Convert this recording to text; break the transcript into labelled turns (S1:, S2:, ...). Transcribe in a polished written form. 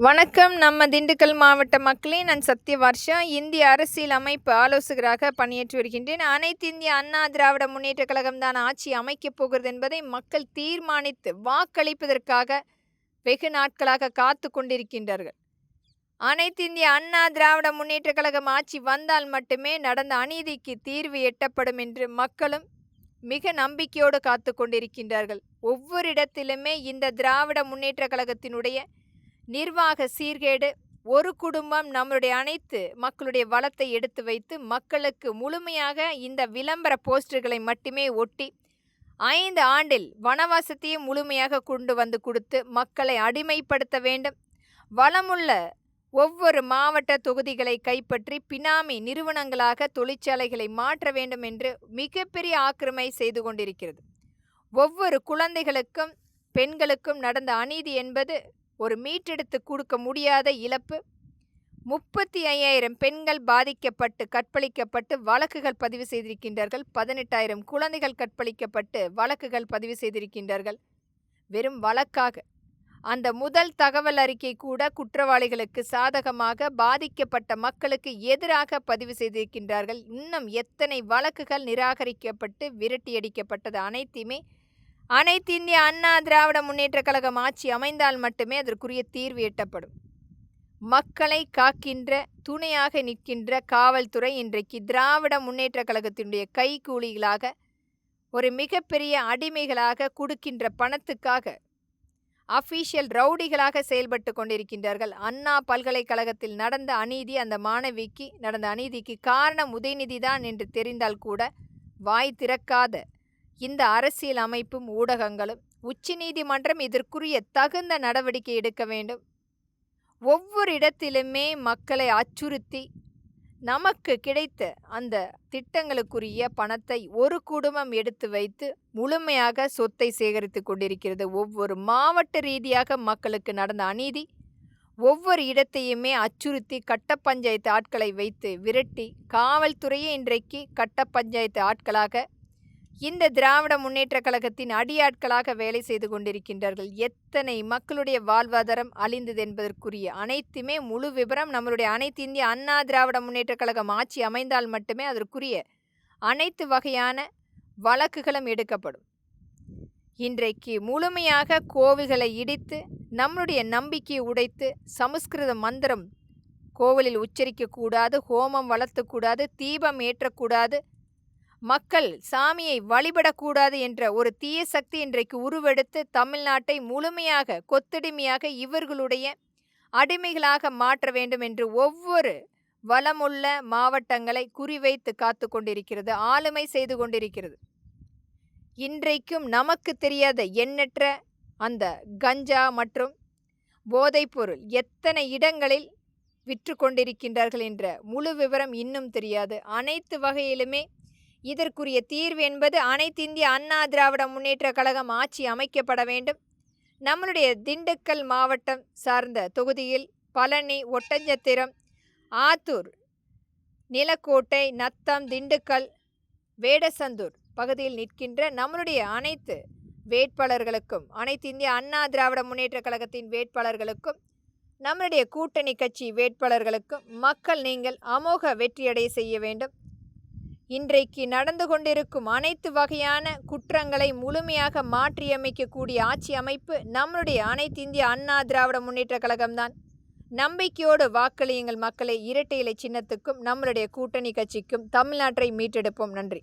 S1: வணக்கம். நம்ம திண்டுக்கல் மாவட்ட மக்களே, நான் சத்யவர்ஷா. இந்திய அரசியல் அமைப்பு ஆலோசகராக பணியாற்றி வருகின்றேன். அனைத்து இந்திய அண்ணா திராவிட முன்னேற்ற கழகம் தான் ஆட்சி அமைக்கப் போகிறது என்பதை மக்கள் தீர்மானித்து வாக்களிப்பதற்காக வெகு நாட்களாக காத்து கொண்டிருக்கின்றார்கள். அனைத்து இந்திய அண்ணா திராவிட முன்னேற்ற கழகம் ஆட்சி வந்தால் மட்டுமே நடந்த அநீதிக்கு தீர்வு எட்டப்படும் என்று மக்களும் மிக நம்பிக்கையோடு காத்து கொண்டிருக்கின்றார்கள். ஒவ்வொரு இடத்திலுமே இந்த திராவிட முன்னேற்ற கழகத்தினுடைய நிர்வாக சீர்கேடு, ஒரு குடும்பம் நம்மளுடைய அனைத்து மக்களுடைய வளத்தை எடுத்து வைத்து மக்களுக்கு முழுமையாக இந்த விளம்பர போஸ்டர்களை மட்டுமே ஒட்டி 5 ஆண்டில் வனவாசத்தையும் முழுமையாக கொண்டு வந்து கொடுத்து மக்களை அடிமைப்படுத்த வேண்டும். வளமுள்ள ஒவ்வொரு மாவட்ட தொகுதிகளை கைப்பற்றி பினாமி நிறுவனங்களாக தொழிற்சாலைகளை மாற்ற வேண்டும் என்று மிகப்பெரிய ஆக்கிரமை செய்து கொண்டிருக்கிறது. ஒவ்வொரு குழந்தைகளுக்கும் பெண்களுக்கும் நடந்த அநீதி என்பது ஒரு மீட்டெடுத்து கொடுக்க முடியாத இழப்பு. 35,000 பெண்கள் பாதிக்கப்பட்டு கற்பழிக்கப்பட்டு வழக்குகள் பதிவு செய்திருக்கின்றார்கள். 18,000 குழந்தைகள் கற்பழிக்கப்பட்டு வழக்குகள் பதிவு செய்திருக்கின்றார்கள். வெறும் வழக்காக அந்த முதல் தகவல் அறிக்கை கூட குற்றவாளிகளுக்கு சாதகமாக, பாதிக்கப்பட்ட மக்களுக்கு எதிராக பதிவு செய்திருக்கின்றார்கள். இன்னும் எத்தனை வழக்குகள் நிராகரிக்கப்பட்டு விரட்டியடிக்கப்பட்டது அனைத்துமே அனைத்து இந்திய அண்ணா திராவிட முன்னேற்ற கழகம் ஆட்சி அமைந்தால் மட்டுமே அதற்குரிய தீர்வு எட்டப்படும். மக்களை காக்கின்ற துணையாக நிற்கின்ற காவல்துறை இன்றைக்கு திராவிட முன்னேற்ற கழகத்தினுடைய கைக்கூலிகளாக, ஒரு மிகப்பெரிய அடிமைகளாக, கொடுக்கின்ற பணத்துக்காக அஃபீஷியல் ரவுடிகளாக செயல்பட்டு கொண்டிருக்கின்றார்கள். அண்ணா பல்கலைக்கழகத்தில் நடந்த அநீதி, அந்த மாணவிக்கு நடந்த அநீதிக்கு காரணம் உதயநிதி தான் என்று தெரிந்தால் கூட வாய் திறக்காத இந்த அரசியல் அமைப்பும் ஊடகங்களும் உச்சநீதிமன்றம் இதற்குரிய தகுந்த நடவடிக்கை எடுக்க வேண்டும். ஒவ்வொரு இடத்திலுமே மக்களை அச்சுறுத்தி நமக்கு கிடைத்த அந்த திட்டங்களுக்குரிய பணத்தை ஒரு குடும்பம் எடுத்து வைத்து முழுமையாக சொத்தை சேகரித்து கொண்டிருக்கிறது. ஒவ்வொரு மாவட்ட ரீதியாக மக்களுக்கு நடந்த அநீதி, ஒவ்வொரு இடத்தையுமே அச்சுறுத்தி கட்ட பஞ்சாயத்து ஆட்களை வைத்து விரட்டி, காவல்துறையே இன்றைக்கு கட்ட பஞ்சாயத்து ஆட்களாக இந்த திராவிட முன்னேற்ற கழகத்தின் அடியாட்களாக வேலை செய்து கொண்டிருக்கின்றார்கள். எத்தனை மக்களுடைய வாழ்வாதாரம் அழிந்தது என்பதற்குரிய அனைத்துமே முழு விவரம் நம்மளுடைய அனைத்து இந்திய அண்ணா திராவிட முன்னேற்ற கழகம் ஆட்சி அமைந்தால் மட்டுமே அதற்குரிய அனைத்து வகையான வழக்குகளும் எடுக்கப்படும். இன்றைக்கு முழுமையாக கோவில்களை இடித்து நம்மளுடைய நம்பிக்கையை உடைத்து சமஸ்கிருத மந்திரம் கோவிலில் உச்சரிக்கக்கூடாது, ஹோமம் வளர்த்தக்கூடாது, தீபம் ஏற்றக்கூடாது, மக்கள் சாமியை வழிபடக்கூடாது என்ற ஒரு தீய சக்தி இன்றைக்கு உருவெடுத்து தமிழ்நாட்டை முழுமையாக கொத்தடிமையாக இவர்களுடைய அடிமைகளாக மாற்ற வேண்டும் என்று ஒவ்வொரு வளமுள்ள மாவட்டங்களை குறிவைத்து காத்து கொண்டிருக்கிறது, ஆளுமை செய்து கொண்டிருக்கிறது. இன்றைக்கும் நமக்கு தெரியாத எண்ணற்ற அந்த கஞ்சா மற்றும் போதைப்பொருள் எத்தனை இடங்களில் விற்று கொண்டிருக்கின்றார்கள் என்ற முழு விவரம் இன்னும் தெரியாது. அனைத்து வகையிலுமே இதற்குரிய தீர்வு என்பது அனைத்து இந்திய அண்ணா திராவிட முன்னேற்ற கழகம் ஆட்சி அமைக்கப்பட வேண்டும். நம்மளுடைய திண்டுக்கல் மாவட்டம் சார்ந்த தொகுதியில் பழனி, ஒட்டஞ்சத்திரம், ஆத்தூர், நிலக்கோட்டை, நத்தம், திண்டுக்கல், வேடசந்தூர் பகுதியில் நிற்கின்ற நம்மளுடைய அனைத்து வேட்பாளர்களுக்கும், அனைத்து இந்திய அண்ணா திராவிட முன்னேற்ற கழகத்தின் வேட்பாளர்களுக்கும், நம்மளுடைய கூட்டணி கட்சி வேட்பாளர்களுக்கும் மக்கள் நீங்கள் அமோக வெற்றியடைய செய்ய வேண்டும். இன்றைக்கு நடந்து கொண்டிருக்கும் அனைத்து வகையான குற்றங்களை முழுமையாக மாற்றியமைக்கக்கூடிய ஆட்சி அமைப்பு நம்மளுடைய அனைத்து இந்திய அண்ணா திராவிட முன்னேற்ற கழகம்தான். நம்பிக்கையோடு வாக்களியுங்கள் மக்களை. இரட்டை இலை சின்னத்துக்கும் நம்மளுடைய கூட்டணி கட்சிக்கும் தமிழ்நாட்டை மீட்டெடுப்போம். நன்றி.